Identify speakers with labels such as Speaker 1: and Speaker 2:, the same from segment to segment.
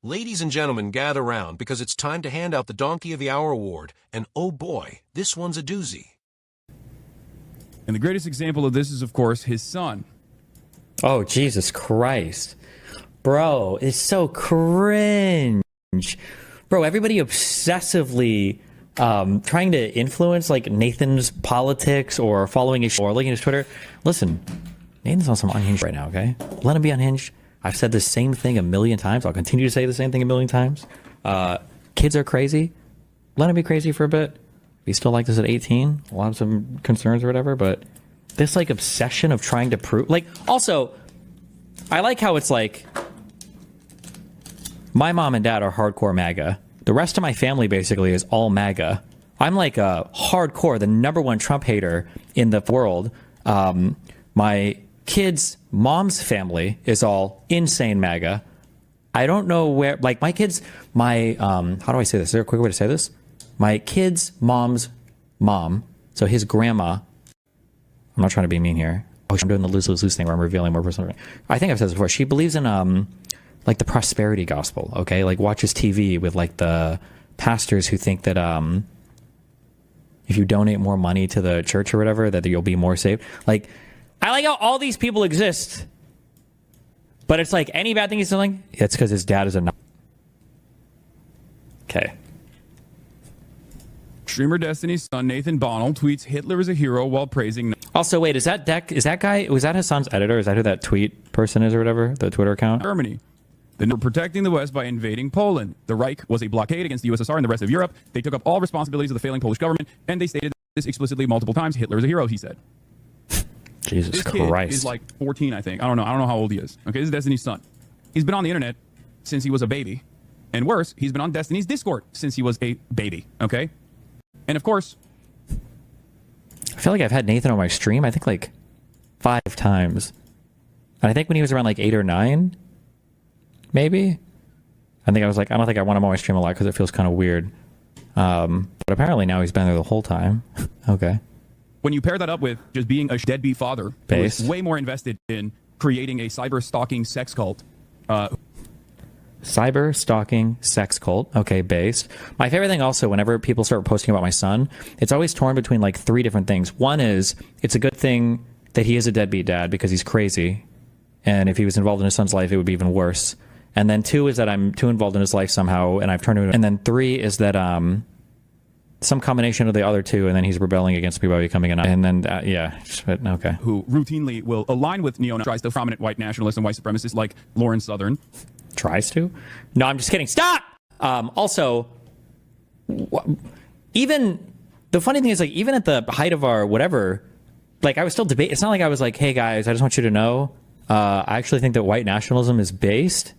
Speaker 1: Ladies and gentlemen, gather round because it's time to hand out the Donkey of the Hour award, and oh boy, this one's a doozy.
Speaker 2: And the greatest example of this is, of course, his son.
Speaker 3: Oh, Jesus Christ. Bro, it's so cringe. Bro, everybody obsessively trying to influence like Nathan's politics or following his or looking at his Twitter. Listen, Nathan's on some unhinged right now, okay? Let him be unhinged. I've said the same thing a million times. I'll continue to say the same thing a million times. Kids are crazy. Let him be crazy for a bit. If he's still like this at 18, we'll have some concerns or whatever, but this like obsession of trying to prove, like, also, I like how it's like, my mom and dad are hardcore MAGA. The rest of my family basically is all MAGA. I'm like a hardcore, the #1 Trump hater in the world. My kids' mom's family is all insane MAGA. I don't know where, like my kids, how do I say this? Is there a quick way to say this? My kid's mom's mom, so his grandma, I'm not trying to be mean here. Oh, I'm doing the lose-lose-lose thing where I'm revealing more personal. I think I've said this before. She believes in, like the prosperity gospel, okay? Like watches TV with like the pastors who think that, if you donate more money to the church or whatever, that you'll be more saved. Like, I like how all these people exist, but it's like any bad thing he's doing, it's because his dad is a... Okay.
Speaker 2: Streamer Destiny's son Nathan Bonnell tweets Hitler is a hero while praising...
Speaker 3: Also, wait, is that guy, was that his son's editor? Is that who that tweet person is or whatever? The Twitter account?
Speaker 2: Germany. They were protecting the West by invading Poland. The Reich was a blockade against the USSR and the rest of Europe. They took up all responsibilities of the failing Polish government, and they stated this explicitly multiple times. Hitler is a hero, he said.
Speaker 3: Jesus
Speaker 2: this
Speaker 3: Christ.
Speaker 2: Kid is like 14, I think. I don't know how old he is. Okay, this is Destiny's son. He's been on the internet since he was a baby. And worse, he's been on Destiny's Discord since he was a baby. Okay? And of course...
Speaker 3: I feel like I've had Nathan on my stream, I think like 5 times. And I think when he was around like 8 or 9, maybe? I think I was like, I don't think I want him on my stream a lot because it feels kind of weird. But apparently now he's been there the whole time. Okay.
Speaker 2: When you pair that up with just being a deadbeat father who is way more invested in creating a cyber-stalking sex cult.
Speaker 3: Cyber-stalking sex cult. Okay, based. My favorite thing also, whenever people start posting about my son, it's always torn between like 3 different things. One is, it's a good thing that he is a deadbeat dad because he's crazy. And if he was involved in his son's life, it would be even worse. And then 2 is that I'm too involved in his life somehow, and I've turned him. And then 3 is that some combination of the other 2, and then he's rebelling against me by becoming an... And then, yeah, okay.
Speaker 2: Who routinely will align with neo-Nazis, the prominent white nationalists and white supremacists like Lauren Southern.
Speaker 3: Tries to? No, I'm just kidding. Stop! Also, even... The funny thing is, like, even at the height of our whatever, like, I was still debating. It's not like I was like, hey, guys, I just want you to know, I actually think that white nationalism is based.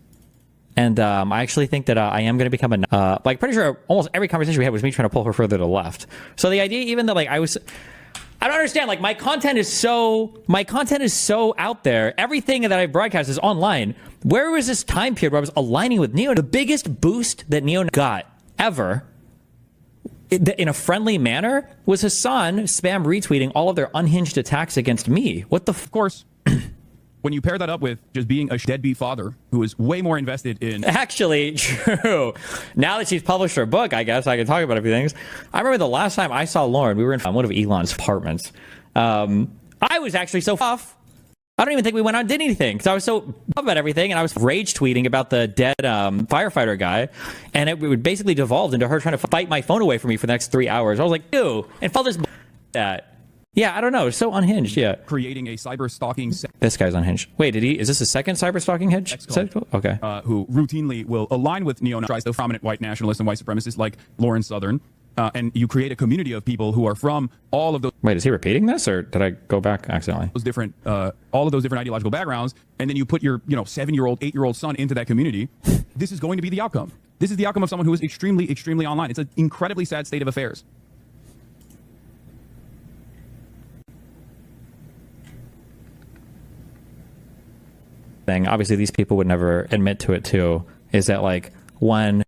Speaker 3: And I actually think that I am going to become a... like, pretty sure almost every conversation we had was me trying to pull her further to the left. So the idea, even that, like, I don't understand. Like, my content is so out there. Everything that I broadcast is online. Where was this time period where I was aligning with Neo? The biggest boost that Neo got ever, in a friendly manner, was Hassan spam retweeting all of their unhinged attacks against me. What the...
Speaker 2: Of course... When you pair that up with just being a deadbeat father who is way more invested in... Actually,
Speaker 3: true. Now that she's published her book, I guess I can talk about a few things. I remember the last time I saw Lauren, we were in one of Elon's apartments. I was actually so off. I don't even think we went out and did anything because I was so about everything, and I was rage tweeting about the dead firefighter guy, and it would basically devolved into her trying to fight my phone away from me for the next 3 hours. I was like, ew, and felt this that. Yeah, I don't know. It's so unhinged. Yeah.
Speaker 2: Creating a cyber stalking.
Speaker 3: This guy's unhinged. Wait, is this a second cyber stalking hinge? Okay.
Speaker 2: Who routinely will align with neo-Nazis, the prominent white nationalists and white supremacists like Lauren Southern. And you create a community of people who are from all of those...
Speaker 3: Wait, is he repeating this, or did I go back accidentally?
Speaker 2: Those different, all of those different ideological backgrounds, and then you put your, 7-year-old, 8-year-old son into that community. This is going to be the outcome. This is the outcome of someone who is extremely, extremely online. It's an incredibly sad state of affairs.
Speaker 3: Obviously, these people would never admit to it too, is that like 1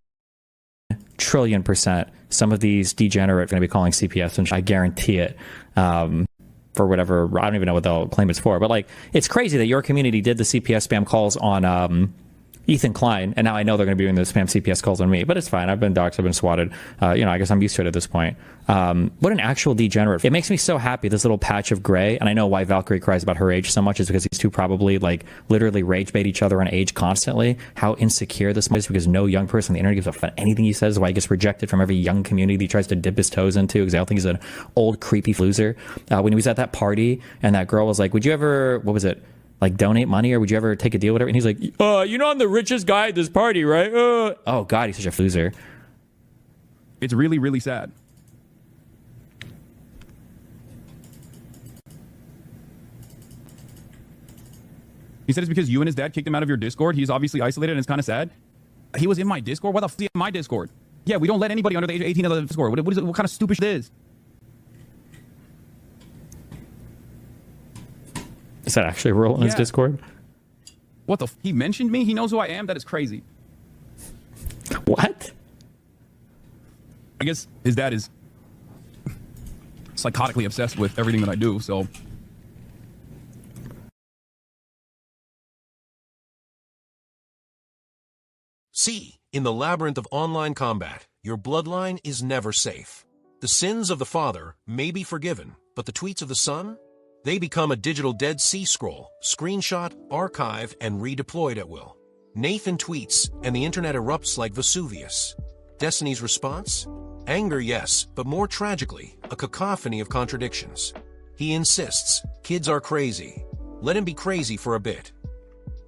Speaker 3: trillion % some of these degenerate going to be calling CPS, and I guarantee it, for whatever, I don't even know what they'll claim it's for, but like, it's crazy that your community did the CPS spam calls on Ethan Klein, and now I know they're going to be doing the spam CPS calls on me, but it's fine. I've been doxxed, I've been swatted. I guess I'm used to it at this point. What an actual degenerate. It makes me so happy, this little patch of gray, and I know why Valkyrie cries about her age so much is because these two probably like literally rage bait each other on age constantly. How insecure this is, because no young person on the internet gives a fuck anything he says, why he gets rejected from every young community he tries to dip his toes into, because I think he's an old creepy loser. When he was at that party and that girl was like, would you ever, what was it, like donate money, or would you ever take a deal, whatever? And he's like, I'm the richest guy at this party, right? Oh God, he's such a loser.
Speaker 2: It's really, really sad. He said it's because you and his dad kicked him out of your Discord. He's obviously isolated and it's kind of sad. He was in my Discord? Why the f*** is he in my Discord? Yeah, we don't let anybody under the age of 18 in the Discord. What kind of stupid shit is?
Speaker 3: Is that actually a rule in his Discord?
Speaker 2: What the f***? He mentioned me? He knows who I am? That is crazy.
Speaker 3: What?
Speaker 2: I guess his dad is psychotically obsessed with everything that I do, so...
Speaker 1: C. In the labyrinth of online combat, your bloodline is never safe. The sins of the father may be forgiven, but the tweets of the son? They become a digital Dead Sea Scroll, screenshot, archived, and redeployed at will. Nathan tweets, and the internet erupts like Vesuvius. Destiny's response? Anger, yes, but more tragically, a cacophony of contradictions. He insists, kids are crazy. Let him be crazy for a bit.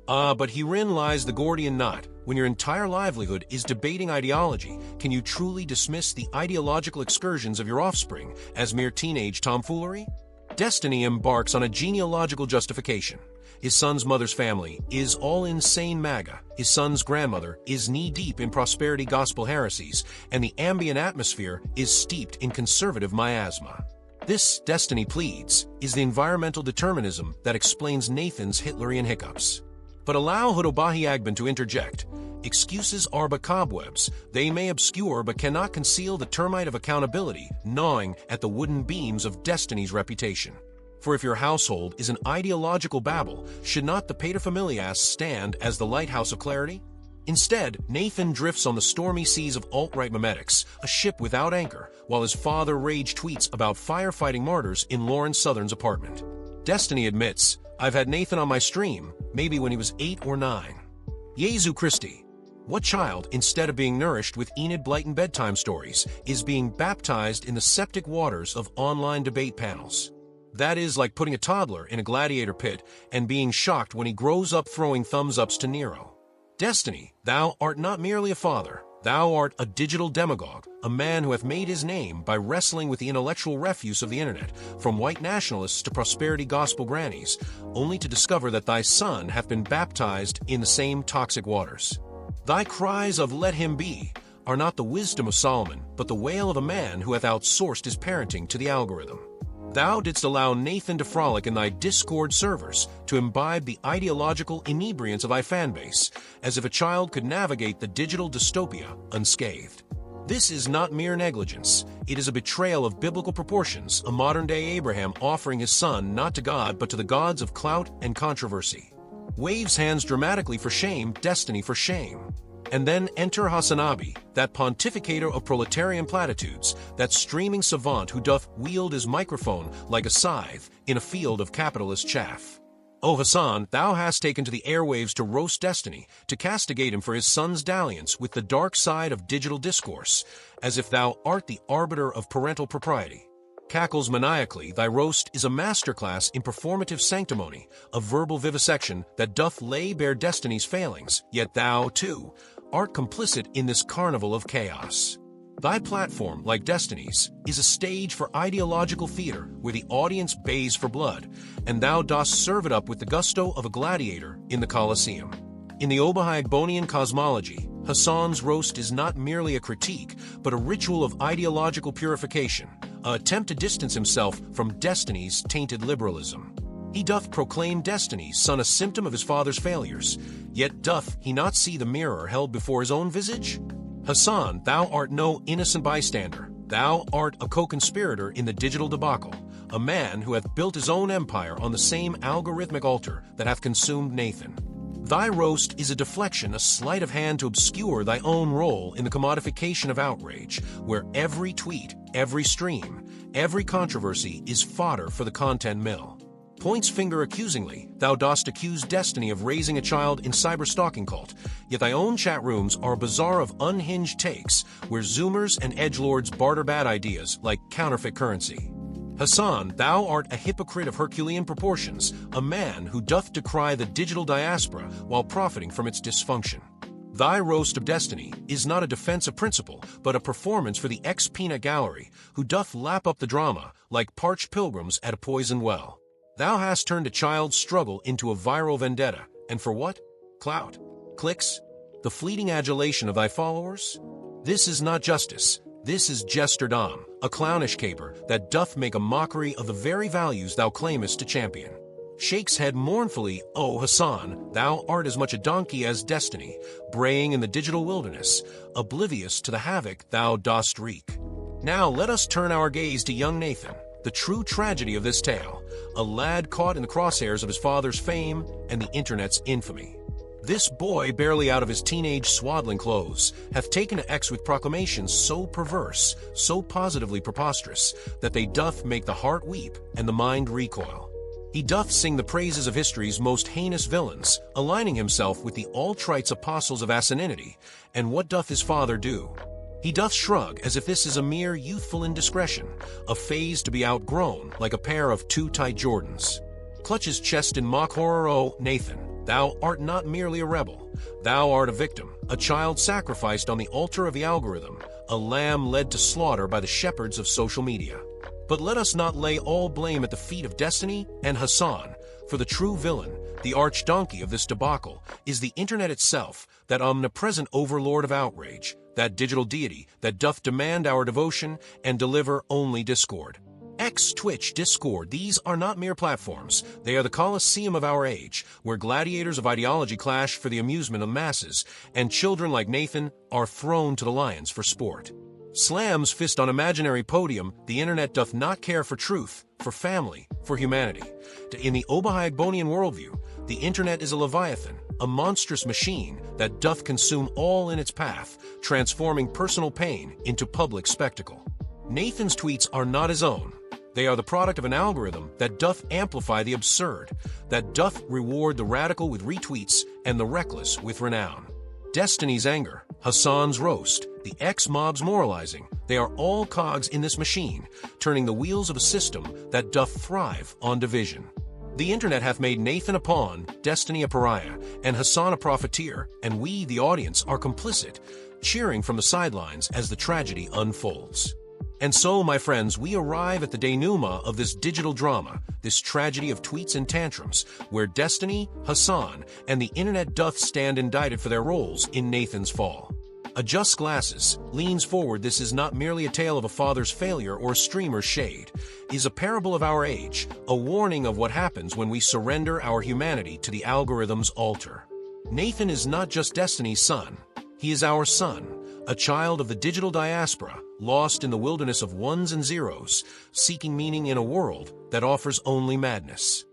Speaker 1: But herein lies the Gordian knot. When your entire livelihood is debating ideology, can you truly dismiss the ideological excursions of your offspring as mere teenage tomfoolery? Destiny embarks on a genealogical justification. His son's mother's family is all insane MAGA. His son's grandmother is knee-deep in prosperity gospel heresies, and the ambient atmosphere is steeped in conservative miasma. This, Destiny pleads, is the environmental determinism that explains Nathan's Hitlerian hiccups. But allow Hudobahi Agban to interject. Excuses are but cobwebs. They may obscure but cannot conceal the termite of accountability gnawing at the wooden beams of Destiny's reputation. For if your household is an ideological Babel, should not the paterfamilias stand as the lighthouse of clarity? Instead, Nathan drifts on the stormy seas of alt-right memetics, a ship without anchor, while his father rage tweets about firefighting martyrs in Lawrence Southern's apartment. Destiny admits, I've had Nathan on my stream, maybe when he was 8 or 9. Jesu Christi. What child, instead of being nourished with Enid Blyton bedtime stories, is being baptized in the septic waters of online debate panels? That is like putting a toddler in a gladiator pit and being shocked when he grows up throwing thumbs-ups to Nero. Destiny, thou art not merely a father. Thou art a digital demagogue, a man who hath made his name by wrestling with the intellectual refuse of the internet, from white nationalists to prosperity gospel grannies, only to discover that thy son hath been baptized in the same toxic waters. Thy cries of let him be are not the wisdom of Solomon, but the wail of a man who hath outsourced his parenting to the algorithm. Thou didst allow Nathan to frolic in thy Discord servers, to imbibe the ideological inebriance of thy fanbase, as if a child could navigate the digital dystopia unscathed. This is not mere negligence. It is a betrayal of biblical proportions, a modern-day Abraham offering his son not to God but to the gods of clout and controversy. Waves hands dramatically for shame, Destiny for shame. And then enter Hassanabi, that pontificator of proletarian platitudes, that streaming savant who doth wield his microphone like a scythe in a field of capitalist chaff. O Hassan, thou hast taken to the airwaves to roast Destiny, to castigate him for his son's dalliance with the dark side of digital discourse, as if thou art the arbiter of parental propriety. Cackles maniacally, thy roast is a masterclass in performative sanctimony, a verbal vivisection that doth lay bare Destiny's failings, yet thou, too, art complicit in this carnival of chaos. Thy platform, like Destiny's, is a stage for ideological theater where the audience bays for blood, and thou dost serve it up with the gusto of a gladiator in the Colosseum. In the Obahi-Agbonian cosmology, Hassan's roast is not merely a critique, but a ritual of ideological purification, an attempt to distance himself from Destiny's tainted liberalism. He doth proclaim Destiny's son a symptom of his father's failures, yet doth he not see the mirror held before his own visage? Hassan, thou art no innocent bystander. Thou art a co-conspirator in the digital debacle, a man who hath built his own empire on the same algorithmic altar that hath consumed Nathan. Thy roast is a deflection, a sleight of hand to obscure thy own role in the commodification of outrage, where every tweet, every stream, every controversy is fodder for the content mill. Points finger accusingly, thou dost accuse Destiny of raising a child in cyber-stalking cult, yet thy own chat rooms are a bazaar of unhinged takes, where Zoomers and edgelords barter bad ideas like counterfeit currency. Hassan, thou art a hypocrite of Herculean proportions, a man who doth decry the digital diaspora while profiting from its dysfunction. Thy roast of Destiny is not a defense of principle, but a performance for the ex-peanut gallery, who doth lap up the drama like parched pilgrims at a poisoned well. Thou hast turned a child's struggle into a viral vendetta, and for what? Clout? Clicks? The fleeting adulation of thy followers? This is not justice. This is jesterdom, a clownish caper that doth make a mockery of the very values thou claimest to champion. Shakes head mournfully, O Hassan, thou art as much a donkey as Destiny, braying in the digital wilderness, oblivious to the havoc thou dost wreak. Now let us turn our gaze to young Nathan, the true tragedy of this tale, a lad caught in the crosshairs of his father's fame and the internet's infamy. This boy, barely out of his teenage swaddling clothes, hath taken to X with proclamations so perverse, so positively preposterous, that they doth make the heart weep and the mind recoil. He doth sing the praises of history's most heinous villains, aligning himself with the all-trites apostles of asininity, and what doth his father do? He doth shrug as if this is a mere youthful indiscretion, a phase to be outgrown like a pair of too tight Jordans. Clutches chest in mock horror, O Nathan, thou art not merely a rebel. Thou art a victim, a child sacrificed on the altar of the algorithm, a lamb led to slaughter by the shepherds of social media. But let us not lay all blame at the feet of Destiny and Hassan, for the true villain, the arch-donkey of this debacle, is the internet itself, that omnipresent overlord of outrage, that digital deity that doth demand our devotion and deliver only discord. X, Twitch, Discord, these are not mere platforms. They are the coliseum of our age, where gladiators of ideology clash for the amusement of masses, and children like Nathan are thrown to the lions for sport. Slams fist on imaginary podium, the internet doth not care for truth, for family, for humanity. In the Obahagbonian worldview, the internet is a leviathan, a monstrous machine that doth consume all in its path, transforming personal pain into public spectacle. Nathan's tweets are not his own. They are the product of an algorithm that doth amplify the absurd, that doth reward the radical with retweets and the reckless with renown. Destiny's anger, Hassan's roast, the X-mob's moralizing, they are all cogs in this machine, turning the wheels of a system that doth thrive on division. The internet hath made Nathan a pawn, Destiny a pariah, and Hassan a profiteer, and we, the audience, are complicit, cheering from the sidelines as the tragedy unfolds. And so, my friends, we arrive at the denouement of this digital drama, this tragedy of tweets and tantrums, where Destiny, Hassan, and the internet doth stand indicted for their roles in Nathan's fall. Adjust glasses, leans forward. This is not merely a tale of a father's failure or a streamer's shade. It is a parable of our age, a warning of what happens when we surrender our humanity to the algorithm's altar. Nathan is not just Destiny's son. He is our son, a child of the digital diaspora, lost in the wilderness of ones and zeros, seeking meaning in a world that offers only madness.